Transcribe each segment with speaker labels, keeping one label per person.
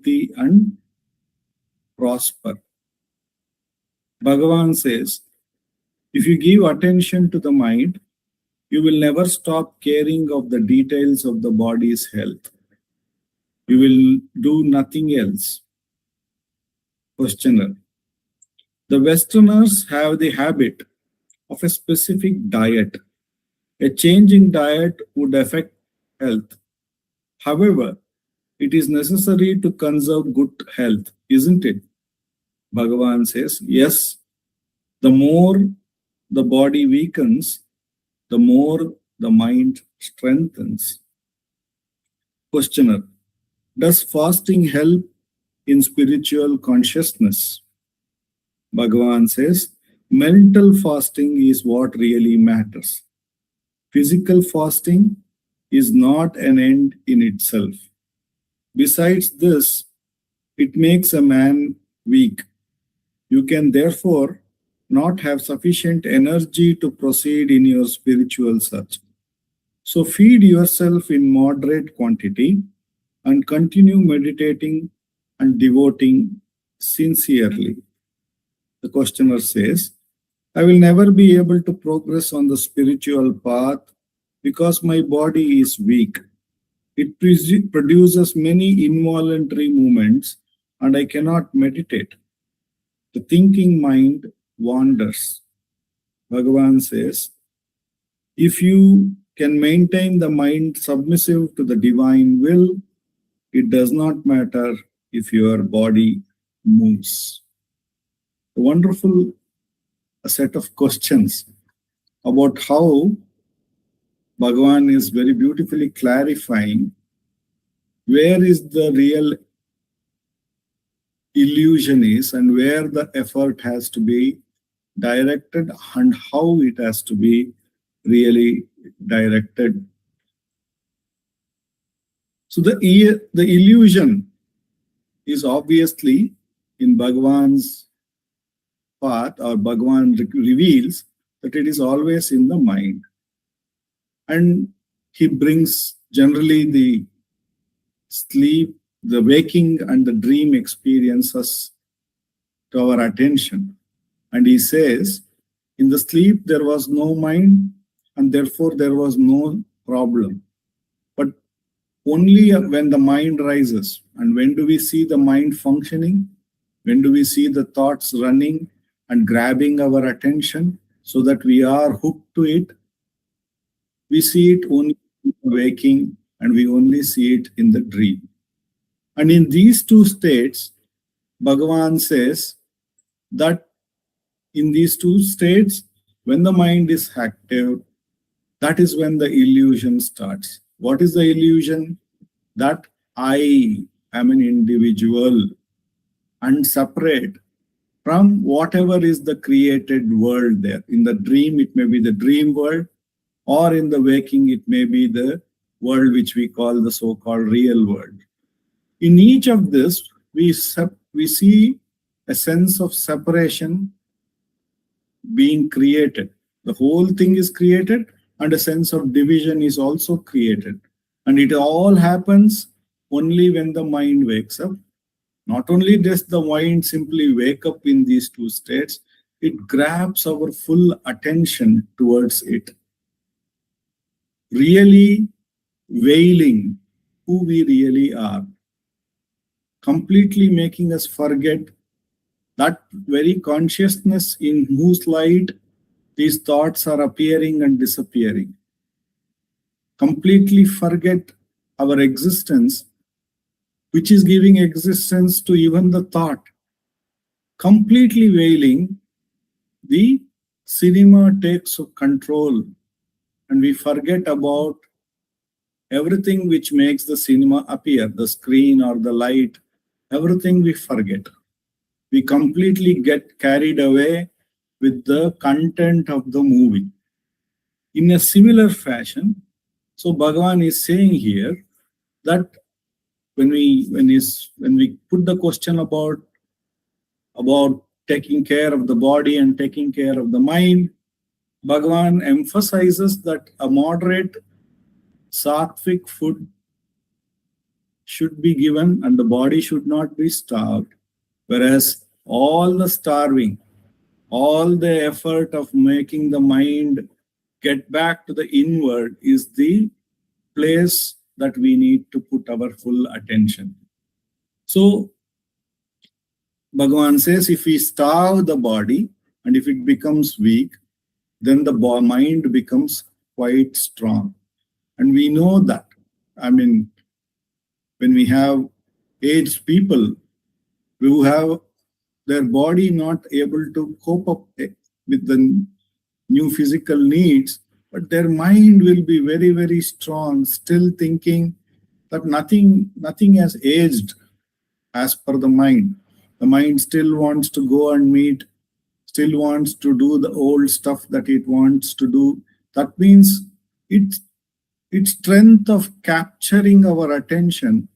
Speaker 1: healthy and prosper. Bhagavan says, if you give attention to the mind, you will never stop caring of the details of the body's health. You will do nothing else. Questioner. The Westerners have the habit of a specific diet. A change in diet would affect health. However, it is necessary to conserve good health, isn't it? Bhagavan says, yes, the more the body weakens, the more the mind strengthens. Questioner, does fasting help in spiritual consciousness? Bhagavan says, mental fasting is what really matters. Physical fasting is not an end in itself. Besides this, it makes a man weak. You can therefore not have sufficient energy to proceed in your spiritual search. So feed yourself in moderate quantity and continue meditating and devoting sincerely. The questioner says, I will never be able to progress on the spiritual path because my body is weak. It produces many involuntary movements and I cannot meditate. The thinking mind wanders. Bhagavan says, if you can maintain the mind submissive to the divine will, it does not matter if your body moves. A wonderful set of questions about how Bhagavan is very beautifully clarifying where is the real illusion is and where the effort has to be directed and how it has to be really directed. So the illusion is obviously in Bhagavan's path, or Bhagavan reveals that it is always in the mind. And he brings generally the sleep, the waking and the dream experiences to our attention. And he says, in the sleep there was no mind and therefore there was no problem. But only when the mind rises, and when do we see the mind functioning? When do we see the thoughts running and grabbing our attention so that we are hooked to it? We see it only in the waking and we only see it in the dream. And in these two states, Bhagavan says that in these two states, when the mind is active, that is when the illusion starts. What is the illusion? That I am an individual and separate from whatever is the created world there. In the dream, it may be the dream world, or in the waking, it may be the world which we call the so-called real world. In each of this, we see a sense of separation being created. The whole thing is created and a sense of division is also created. And it all happens only when the mind wakes up. Not only does the mind simply wake up in these two states, it grabs our full attention towards it, really veiling who we really are, completely making us forget that very consciousness in whose light these thoughts are appearing and disappearing. Completely forget our existence, which is giving existence to even the thought. Completely veiling, the cinema takes control and we forget about everything which makes the cinema appear, the screen or the light, everything we forget. We completely get carried away with the content of the movie. In a similar fashion, so Bhagavan is saying here that when we put the question about taking care of the body and taking care of the mind, Bhagavan emphasizes that a moderate sattvic food should be given and the body should not be starved. Whereas all the starving, all the effort of making the mind get back to the inward is the place that we need to put our full attention. So Bhagavan says if we starve the body and if it becomes weak, then the mind becomes quite strong. And we know that. I mean, when we have aged people who have their body not able to cope up with the new physical needs, but their mind will be very, very strong, still thinking that nothing has aged as per the mind. The mind still wants to go and meet, still wants to do the old stuff that it wants to do. That means its strength of capturing our attention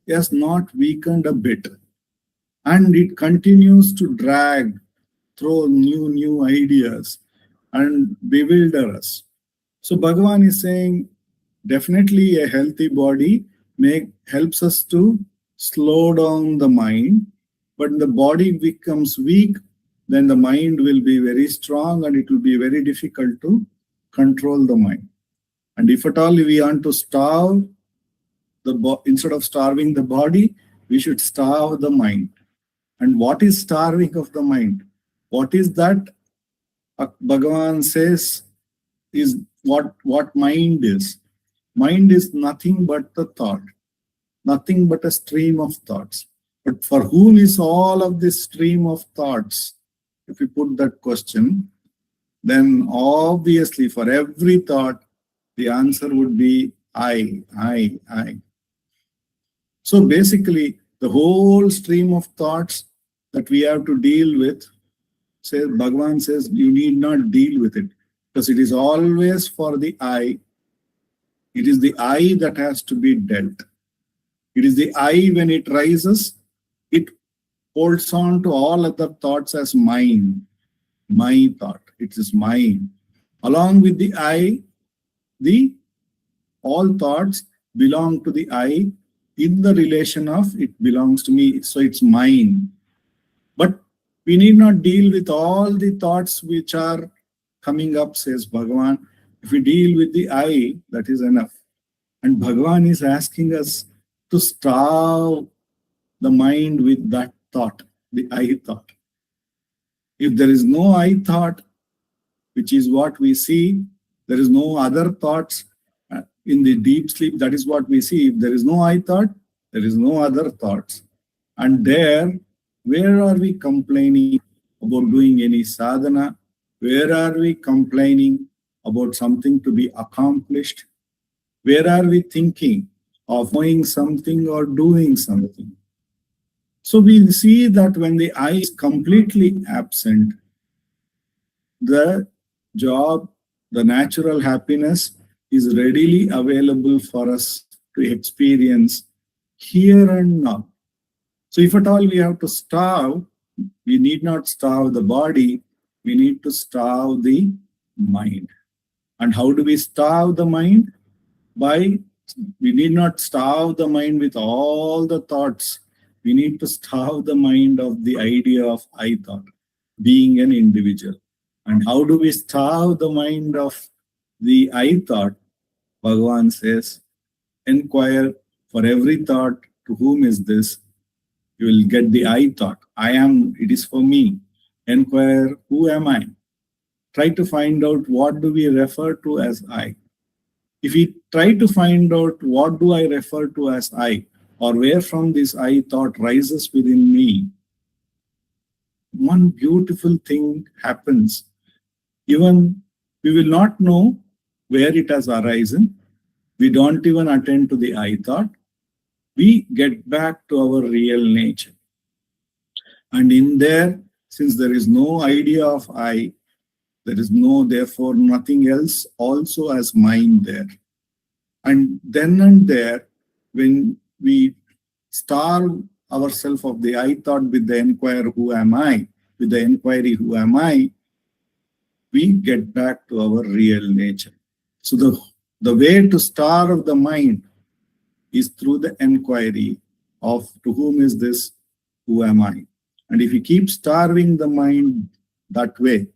Speaker 1: has not weakened a bit. And it continues to drag, throw new ideas and bewilder us. So Bhagavan is saying, definitely a healthy body helps us to slow down the mind, but when the body becomes weak, then the mind will be very strong and it will be very difficult to control the mind. And if at all we want to starve instead of starving the body, we should starve the mind. And what is starving of the mind? What is that? Bhagavan says is what mind is. Mind is nothing but the thought, nothing but a stream of thoughts. But for whom is all of this stream of thoughts? If we put that question, then obviously for every thought, the answer would be I. So basically, the whole stream of thoughts that we have to deal with, Bhagavan says, you need not deal with it because it is always for the I. It is the I that has to be dealt. It is the I when it rises, it holds on to all other thoughts as mine. My thought, it is mine. Along with the I, all thoughts belong to the I in the relation of it belongs to me, so it's mine. But we need not deal with all the thoughts which are coming up, says Bhagavan. If we deal with the I, that is enough. And Bhagavan is asking us to starve the mind with that thought, the I thought. If there is no I thought, which is what we see, there is no other thoughts in the deep sleep, that is what we see. If there is no I thought, there is no other thoughts. And there, where are we complaining about doing any sadhana? Where are we complaining about something to be accomplished? Where are we thinking of knowing something or doing something? So we see that when the I is completely absent, the job, the natural happiness is readily available for us to experience here and now. So if at all we have to starve, we need not starve the body, we need to starve the mind. And how do we starve the mind? We need not starve the mind with all the thoughts. We need to starve the mind of the idea of I thought, being an individual. And how do we starve the mind of the I thought? Bhagavan says, inquire for every thought, to whom is this? You will get the I thought. I am, it is for me. Inquire, who am I? Try to find out what do we refer to as I. If we try to find out what do I refer to as I, or where from this I thought rises within me, one beautiful thing happens. Even we will not know where it has arisen. We don't even attend to the I thought. We get back to our real nature. And in there, since there is no idea of I, there is therefore nothing else also as mine there. And then and there, when we starve ourselves of the I thought with the inquiry, who am I? With the inquiry, who am I? We get back to our real nature. So the way to starve the mind is through the enquiry of to whom is this, who am I? And if you keep starving the mind that way,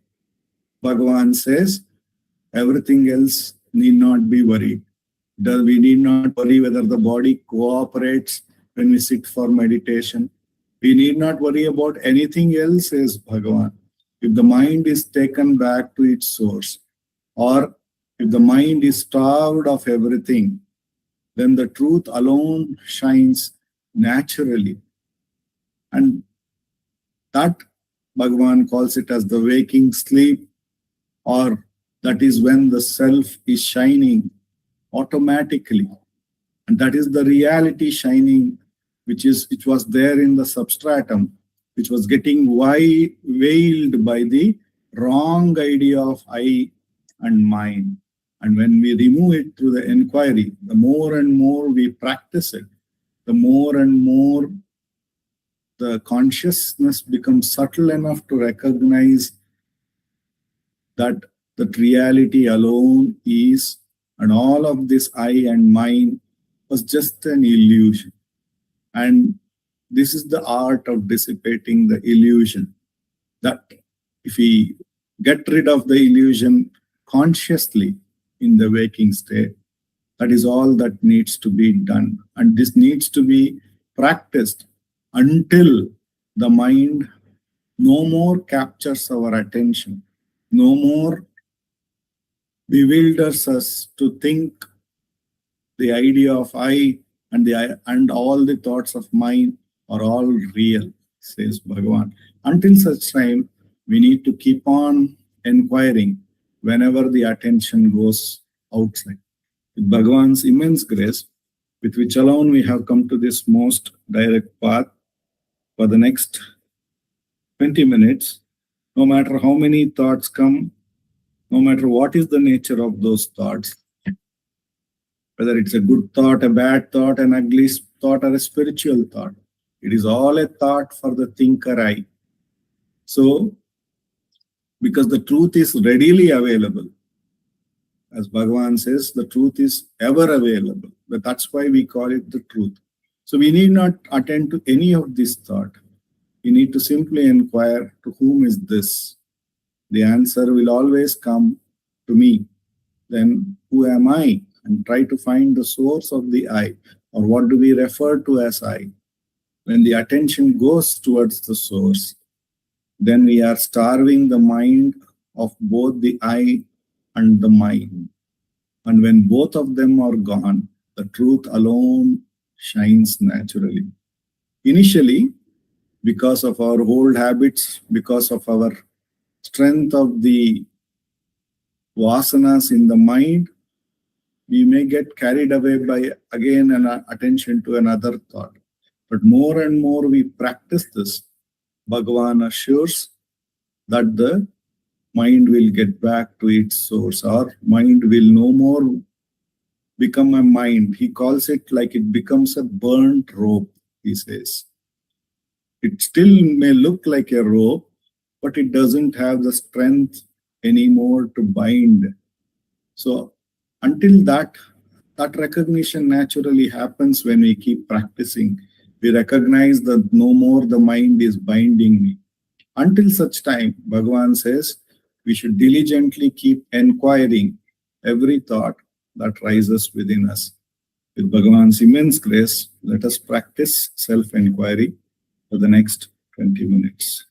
Speaker 1: Bhagavan says everything else need not be worried. We need not worry whether the body cooperates when we sit for meditation. We need not worry about anything else, says Bhagavan. If the mind is taken back to its source, or if the mind is starved of everything, then the truth alone shines naturally. And that Bhagavan calls it as the waking sleep, or that is when the self is shining automatically. And that is the reality shining, which was there in the substratum, which was getting veiled by the wrong idea of I and mine. And when we remove it through the enquiry, the more and more we practice it, the more and more the consciousness becomes subtle enough to recognize that that reality alone is, and all of this I and mine was just an illusion. And this is the art of dissipating the illusion. That if we get rid of the illusion consciously in the waking state, that is all that needs to be done. And this needs to be practiced until the mind no more captures our attention, no more bewilders us to think the idea of I and all the thoughts of mine are all real, says Bhagavan. Until such time, we need to keep on inquiring whenever the attention goes outside. With Bhagavan's immense grace, with which alone we have come to this most direct path for the next 20 minutes, no matter how many thoughts come, no matter what is the nature of those thoughts, whether it's a good thought, a bad thought, an ugly thought, or a spiritual thought, it is all a thought for the thinker I. So, because the truth is readily available, as Bhagavan says, the truth is ever available. But that's why we call it the truth. So we need not attend to any of this thought. We need to simply inquire, to whom is this? The answer will always come to me. Then who am I? And try to find the source of the I, or what do we refer to as I. When the attention goes towards the source, then we are starving the mind of both the I and the mind. And when both of them are gone, the truth alone shines naturally. Initially, because of our old habits, because of our strength of the vasanas in the mind, we may get carried away by again an attention to another thought. But more and more we practice this, Bhagavan assures that the mind will get back to its source. Our mind will no more become a mind. He calls it like it becomes a burnt rope, he says. It still may look like a rope, but it doesn't have the strength anymore to bind. So until that recognition naturally happens when we keep practicing. We recognize that no more the mind is binding me. Until such time, Bhagavan says, we should diligently keep inquiring every thought that rises within us. With Bhagavan's immense grace, let us practice self-inquiry for the next 20 minutes.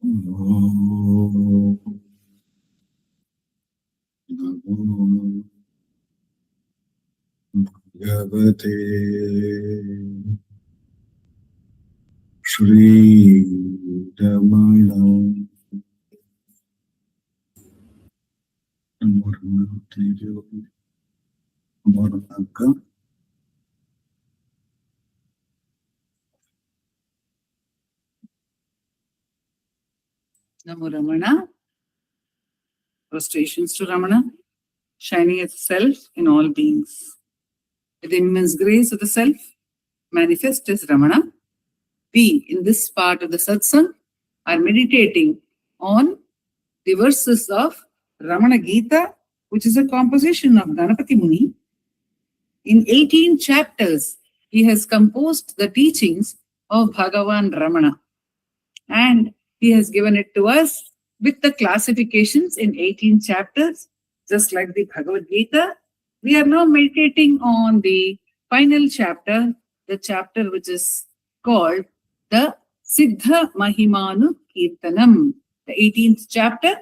Speaker 1: Namo Namo Bhagavate Shri Ramana Namo Ramana
Speaker 2: Namo Ramana. Prostrations to Ramana, shining itself in all beings. With the immense grace of the self, manifest as Ramana, we, in this part of the satsang, are meditating on the verses of Ramana Gita, which is a composition of Ganapati Muni. In 18 chapters, he has composed the teachings of Bhagavan Ramana. And he has given it to us with the classifications in 18 chapters, just like the Bhagavad Gita. We are now meditating on the final chapter, the chapter which is called the Siddha Mahimanu Kirtanam, the 18th chapter,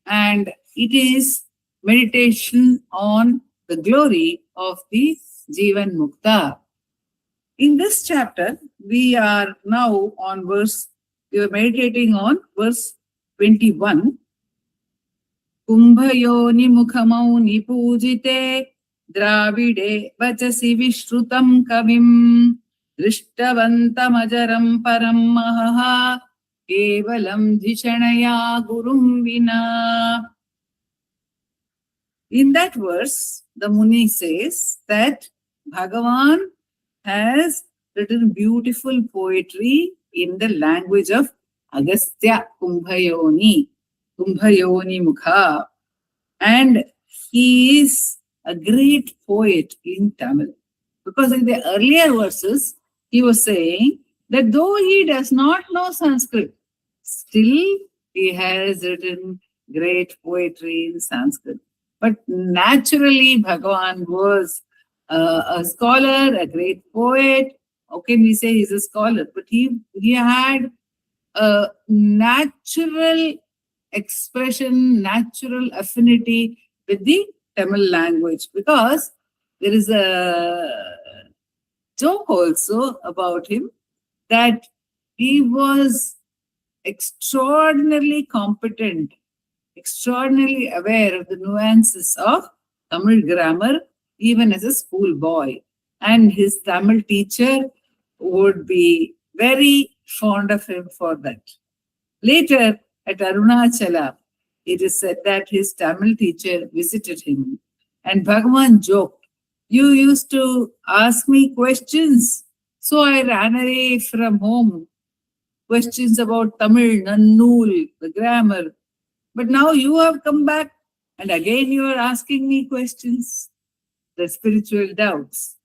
Speaker 2: and it is meditation on the glory of the Jivan Mukta. In this chapter, we are now on we are meditating on verse 21. Kumbhayoni mukhamau pujite dravide vachasi vishrutam kavim drishtavantam ajaram param mahaha kevalam dhishanaya gurum vina. In that verse, the Muni says that Bhagavan has written beautiful poetry in the language of Agastya Kumbhayoni Mukha. And he is a great poet in Tamil. Because in the earlier verses, he was saying that though he does not know Sanskrit, still he has written great poetry in Sanskrit. But naturally, Bhagavan was a scholar, a great poet. How can we say he's a scholar? But he had a natural expression, natural affinity with the Tamil language, because there is a joke also about him that he was extraordinarily competent, extraordinarily aware of the nuances of Tamil grammar, even as a schoolboy. And his Tamil teacher would be very fond of him for that. Later, at Arunachala, it is said that his Tamil teacher visited him. And Bhagavan joked, "You used to ask me questions, so I ran away from home. Questions about Tamil, Nannul, the grammar. But now you have come back, and again you are asking me questions." The spiritual doubts.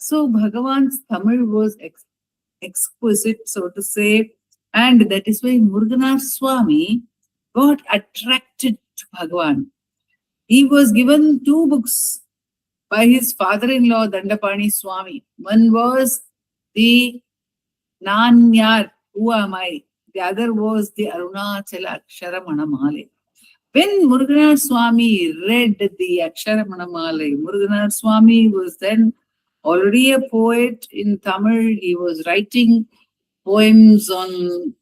Speaker 2: So Bhagavan's Tamil was exquisite, so to say, and that is why Muruganar Swami got attracted to Bhagavan. He was given 2 books by his father-in-law, Dandapani Swami. One was the Nanyar, Who Am I? The other was the Arunachala Akshara Manamale. When Muruganar Swami read the Akshara Manamale, Muruganar Swami was then already a poet in Tamil. He was writing poems on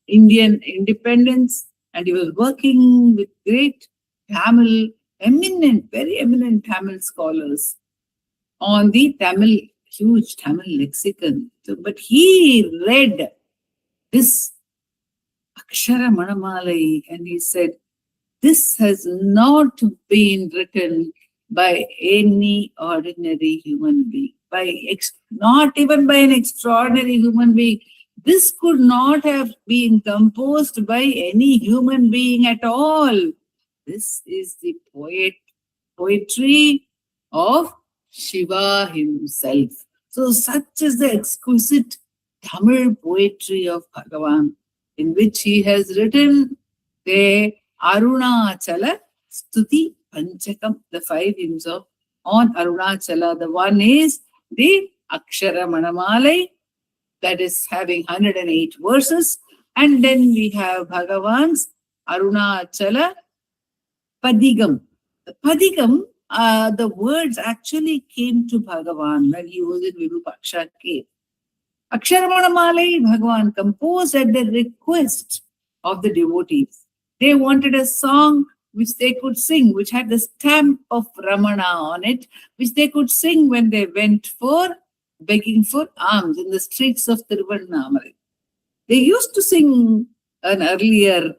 Speaker 2: Indian independence, and he was working with great Tamil, very eminent Tamil scholars on the Tamil, huge Tamil lexicon. But he read this Akshara Manamalai and he said, "This has not been written by any ordinary human being, not even by an extraordinary human being. This could not have been composed by any human being at all. This is the poetry of Shiva himself." So such is the exquisite Tamil poetry of Bhagavan, in which he has written the Arunachala Stuti Panchakam, the 5 hymns on Arunachala. The one is the Akshara Manamalai, that is having 108 verses. And then we have Bhagavan's Arunachala Padigam. The Padigam, the words actually came to Bhagavan when he was in Virupaksha cave. Aksharamanamale Bhagavan composed at the request of the devotees. They wanted a song which they could sing, which had the stamp of Ramana on it, which they could sing when they went for begging for alms in the streets of Tiruvannamalai. They used to sing an earlier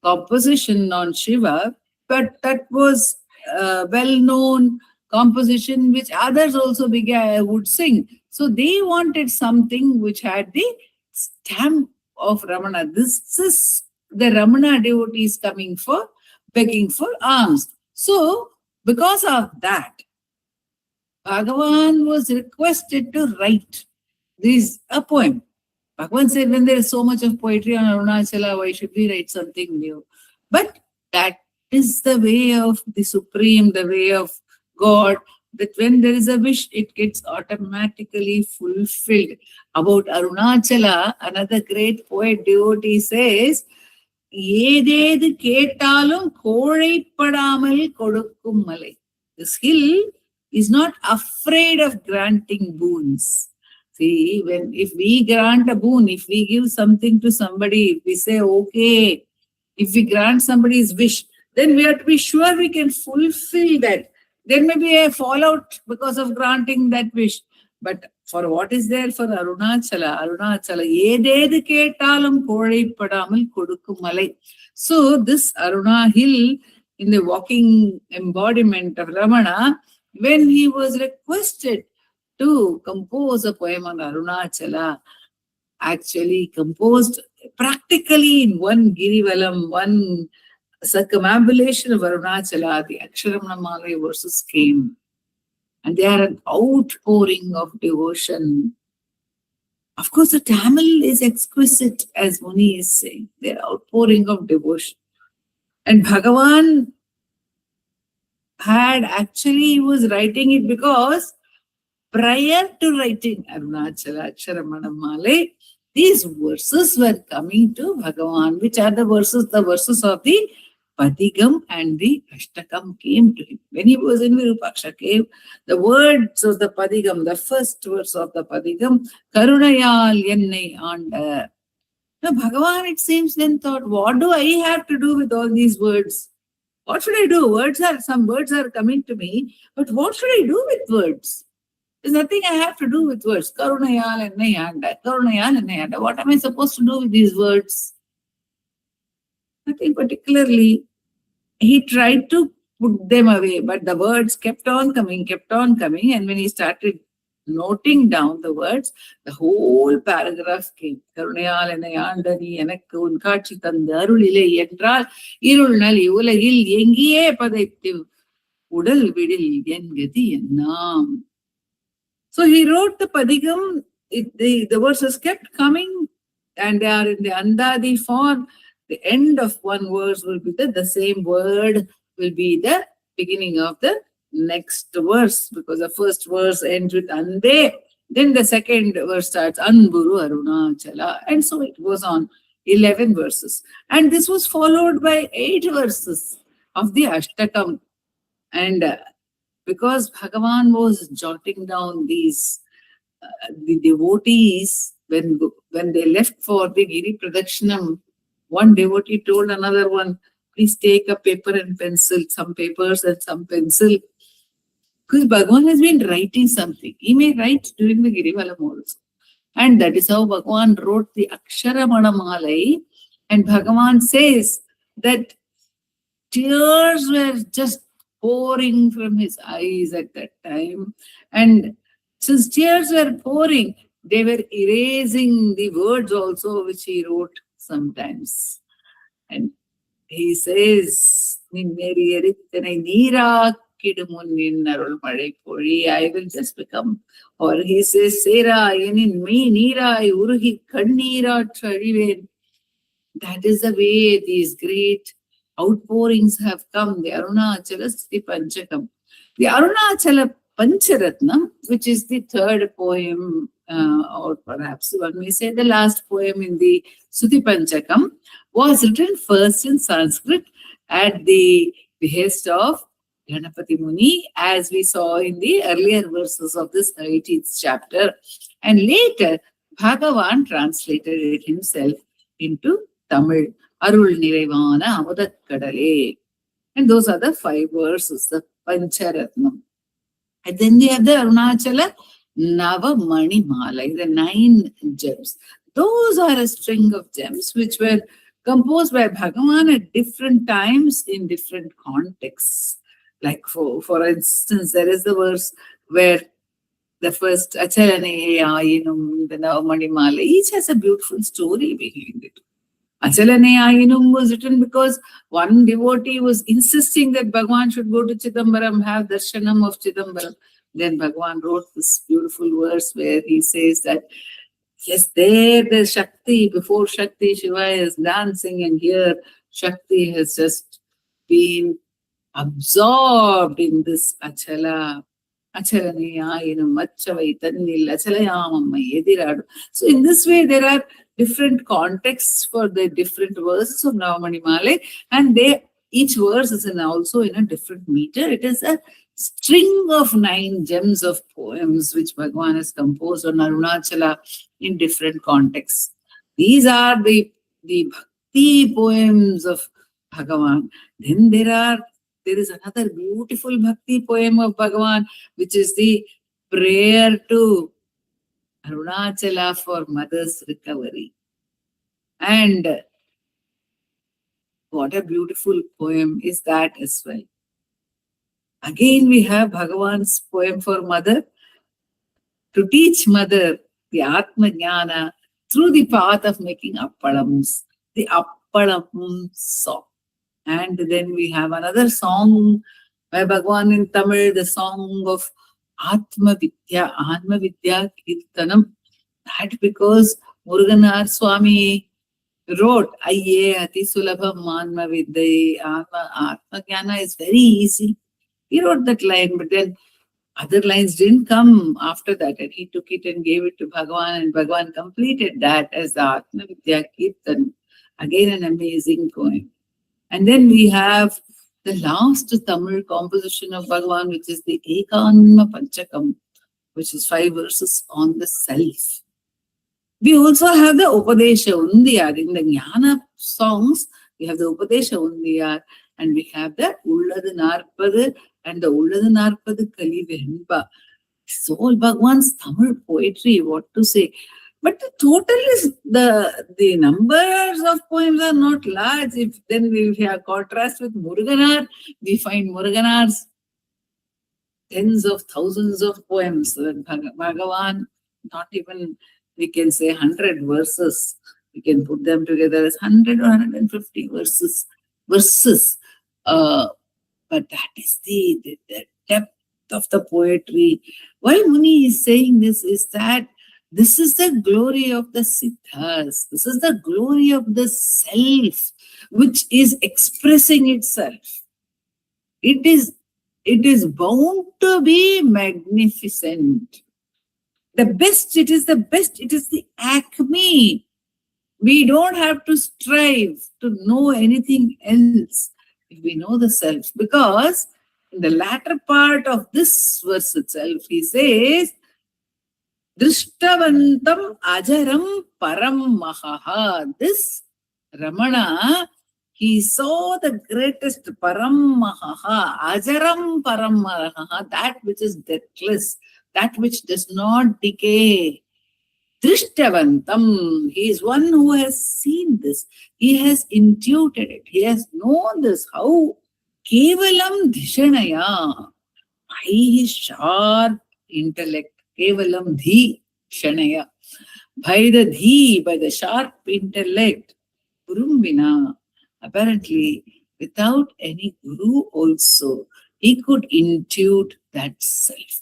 Speaker 2: composition on Shiva, but that was a well-known composition which others also would sing. So they wanted something which had the stamp of Ramana. This is the Ramana devotees coming for begging for alms. So because of that, Bhagavan was requested to write this a poem. Bhagavan said, when there is so much of poetry on Arunachala, why should we write something new? But that is the way of the Supreme, the way of God, that when there is a wish, it gets automatically fulfilled. About Arunachala, another great poet devotee says, ஏதேது கேட்டாலும் கோழைப்படாமல் கொடுக்கும் மலை. This hill is not afraid of granting boons. See, if we grant a boon, if we give something to somebody, if we say, okay, if we grant somebody's wish, then we have to be sure we can fulfill that. There may be a fallout because of granting that wish. But for what is there for Arunachala, ஏதேது கேட்டாலும் கோழைப்படாமல் கொடுக்கும் மலை. So this Aruna hill, in the walking embodiment of Ramana, when he was requested to compose a poem on Arunachala, actually composed practically in one Girivalam, one circumambulation of Arunachala, the Aksharamanamale verses came. And they are an outpouring of devotion. Of course, the Tamil is exquisite, as Muni is saying. They are outpouring of devotion. And Bhagavan he was writing it because prior to writing Arunachala Aksharamanamale, these verses were coming to Bhagavan. Which are the verses? The verses of the Padigam and the Ashtakam came to him. When he was in Virupaksha cave, the words of the Padigam, the first verse of the Padigam, Karunayal Yennai Anda. Now Bhagavan, it seems, then thought, what do I have to do with all these words? What should I do? Some words are coming to me, but what should I do with words? There's nothing I have to do with words. Karunayal Yennai Anda, Karunayal Yennai Anda. What am I supposed to do with these words? Nothing particularly. He tried to put them away, but the words kept on coming. And when he started noting down the words, the whole paragraph came. Karunayal என்னை ஆண்டனி எனக்கு உன் காட்சி தந்த அருளிலே என்றால் இருள் நலி உலகில் எங்கியே பதைத்து உடல் விடில் என் கதி என்னாம். So he wrote the Padigam. The verses kept coming, and they are in the Andadi form. The end of one verse will be the same word will be the beginning of the next verse, because the first verse ends with Ande, then the second verse starts Anburu Arunachala, and so it goes on 11 verses. And this was followed by 8 verses of the Ashtakam. And because Bhagavan was jotting down these, the devotees, when they left for the Giri Pradakshinam, one devotee told another one, please take a paper and pencil, some papers and some pencil. Because Bhagavan has been writing something. He may write during the Girivalam also. And that is how Bhagavan wrote the Aksharamanamale. And Bhagavan says that tears were just pouring from his eyes at that time. And since tears were pouring, they were erasing the words also which he wrote sometimes. And he says, I will just become, or he says, Sera, that is the way these great outpourings have come. The Arunachala Sti Panchakam. The Arunachala Pancharatnam, which is the third poem, or perhaps one may say the last poem in the Suti Panchakam, was written first in Sanskrit at the behest of Ganapati Muni, as we saw in the earlier verses of this 18th chapter. And later, Bhagavan translated it himself into Tamil. Arul Nirevana Amudakkadale. And those are the 5 verses, the Pancharatnam. And then we have the Arunachala Navamani Mala, the 9 gems. Those are a string of gems which were composed by Bhagavan at different times in different contexts. Like for instance, there is the verse where the first Achalane Ayinum, the Navamani Mala, each has a beautiful story behind it. Achalane Ayinum was written because one devotee was insisting that Bhagavan should go to Chidambaram, have darshanam of Chidambaram. Then Bhagavan wrote this beautiful verse where he says that, yes, there the Shakti, before Shakti, Shiva is dancing, and here Shakti has just been absorbed in this Achala. So in this way, there are different contexts for the different verses of Navamani Male, and each verse is also in a different meter. It is a string of 9 gems of poems which Bhagavan has composed on Arunachala in different contexts. These are the bhakti poems of Bhagavan. Then there is another beautiful bhakti poem of Bhagavan, which is the prayer to Arunachala for mother's recovery. And what a beautiful poem is that as well. Again, we have Bhagavan's poem for mother, to teach mother the Atma Jnana through the path of making appalams, the appalam song. And then we have another song by Bhagavan in Tamil, the song of Atma Vidya Kirtanam. That because Muruganar Swami wrote, Ayye Ati Sulabham Atma Vidya, Atma Jnana is very easy. He wrote that line, but then other lines didn't come after that, and he took it and gave it to Bhagavan, and Bhagavan completed that as the Atma Vidya Kirtan. Again, an amazing poem. And then we have the last Tamil composition of Bhagavan, which is the Ekanma Panchakam, which is 5 verses on the self. We also have the Upadesha Undiyar. In the Jnana songs, we have the Upadesha Undiyar, and we have the Ulladu Narpadu and the Ulladu Narpadu Kali Vehenpa. It's all Bhagavan's Tamil poetry, what to say. But the total is, the numbers of poems are not large. If we have contrast with Muruganar, we find Muruganar's tens of thousands of poems. Bhagavan, not even, we can say 100 verses. We can put them together as 100 or 150 verses. But that is the depth of the poetry. Why Muni is saying this is that this is the glory of the Siddhas. This is the glory of the self, which is expressing itself. It is bound to be magnificent. The best, it is the best, it is the acme. We don't have to strive to know anything else if we know the self. Because in the latter part of this verse itself, he says, Drishtavantam ajaram param mahaha. This Ramana, he saw the greatest param mahaha, ajaram param mahaha, that which is deathless, that which does not decay. Drishtavantam, he is one who has seen this. He has intuited it. He has known this. How? Kevalam dhishanaya, by his sharp intellect. Kevalam dhi shanaya. By the sharp intellect. Gurumbina. Apparently, without any guru also, he could intuit that self.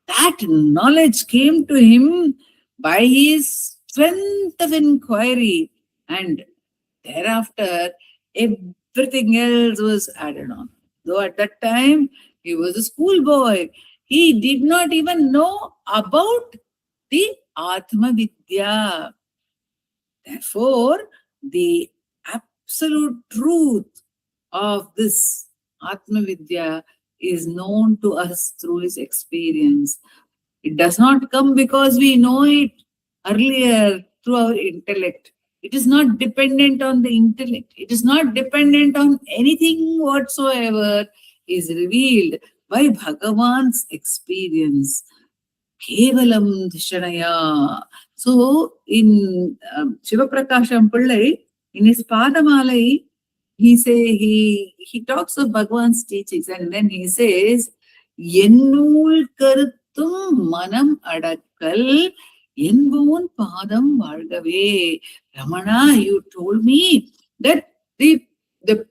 Speaker 2: That knowledge came to him by his strength of inquiry, and thereafter everything else was added on. Though at that time He was a schoolboy. He did not even know about the Atma Vidya. Therefore, the absolute truth of this Atma Vidya is known to us through his experience. It does not come because we know it earlier through our intellect. It is not dependent on the intellect. It is not dependent on anything whatsoever. It is revealed by Bhagavan's experience. Kevalam Dhishanaya. So, in Shiva Prakasham Pillai, in his Padamalai, he talks of Bhagavan's teachings, and then he says, Yennul Karthum Manam Adakkal Yenvoon Padam Vargave. Ramana, you told me that the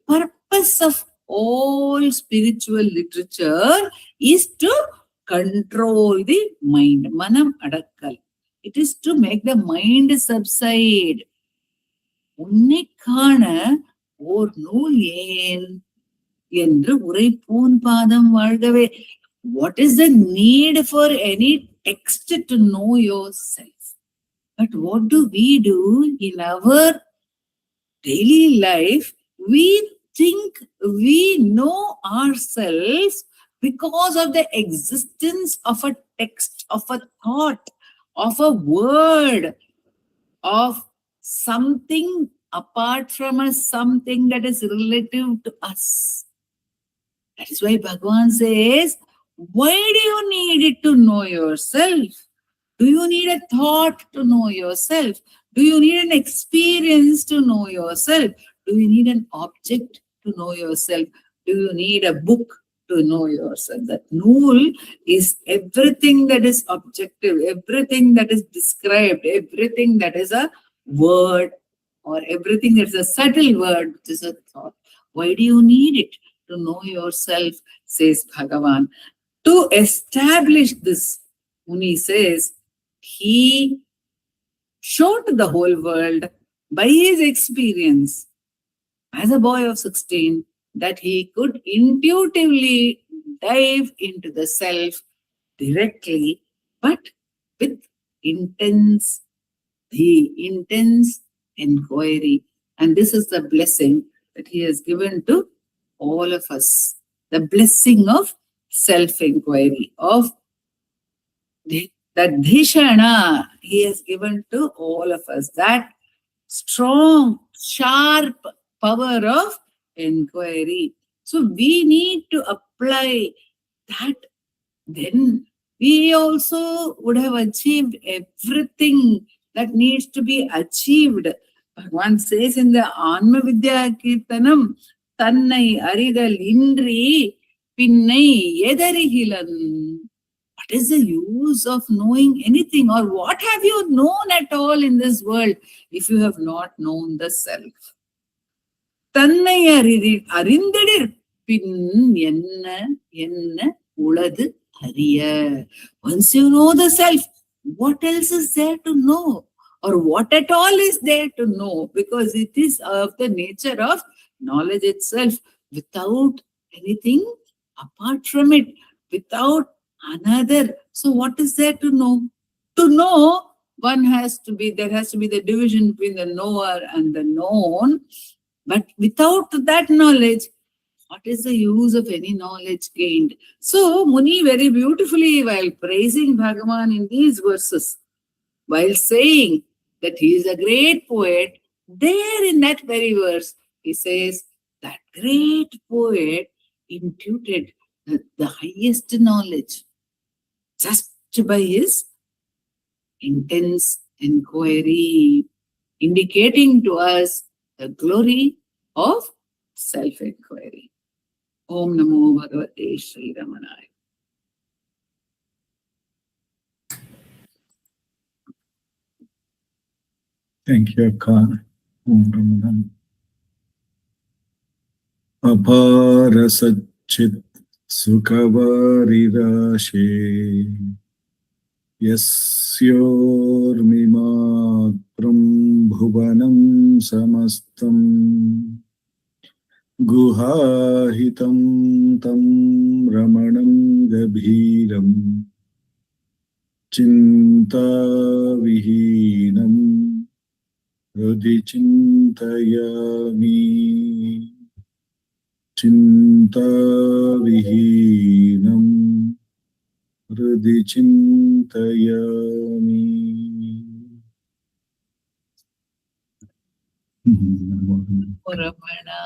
Speaker 2: purpose of all spiritual literature is to control the mind. Manam Adakkal. It is to make the mind subside. உன்னை காண ஓர் நூல் ஏன் என்று உரைப்போன் பாதம் வாழ்கவே. What is the need for any text to know yourself? But what do we do in our daily life? We think we know ourselves because of the existence of a text, of a thought, of a word, of something apart from us, something that is relative to us. That is why Bhagavan says, why do you need it to know yourself? Do you need a thought to know yourself? Do you need an experience to know yourself? Do you need an object to know yourself? Do you need a book to know yourself? That Nool is everything that is objective, everything that is described, everything that is a word, or everything that is a subtle word, which is a thought. Why do you need it to know yourself, says Bhagavan. To establish this, Muni says, he showed to the whole world by his experience as a boy of 16 that he could intuitively dive into the self directly, but with intense inquiry. And this is the blessing that he has given to all of us. The blessing of self-enquiry, of that dhishana he has given to all of us. That strong, sharp power of enquiry. So we need to apply that. Then we also would have achieved everything that needs to be achieved. Bhagavan says in the Anma Vidya Kirtanam, Tannai Aridal Indri Pinnai Yedarihilan. What is the use of knowing anything, or what have you known at all in this world if you have not known the self? Tannai Arindadir Pin Yenna Uladu Hariya. Once you know the self, what else is there to know? Or what at all is there to know? Because it is of the nature of knowledge itself, without anything apart from it, without another. So what is there to know? To know, there has to be the division between the knower and the known. But without that knowledge, what is the use of any knowledge gained? So Muni very beautifully, while praising Bhagavan in these verses, while saying that he is a great poet, there in that very verse, he says that great poet imputed the highest knowledge just by his intense inquiry, indicating to us the glory of self-enquiry. Om Namo Bhagavate Sri Ramanaya.
Speaker 1: Thank you, Akka. Om Ramana. Apara Satchit Sukhavarirashi Yasyormimatram Bhuvanam Samastam Guhahitam Tam रमणं गभीरं चिन्ताविहीनं हृदि चिन्तयामि चिन्ताविहीनं हृदि चिन्तयामि
Speaker 2: Ramana.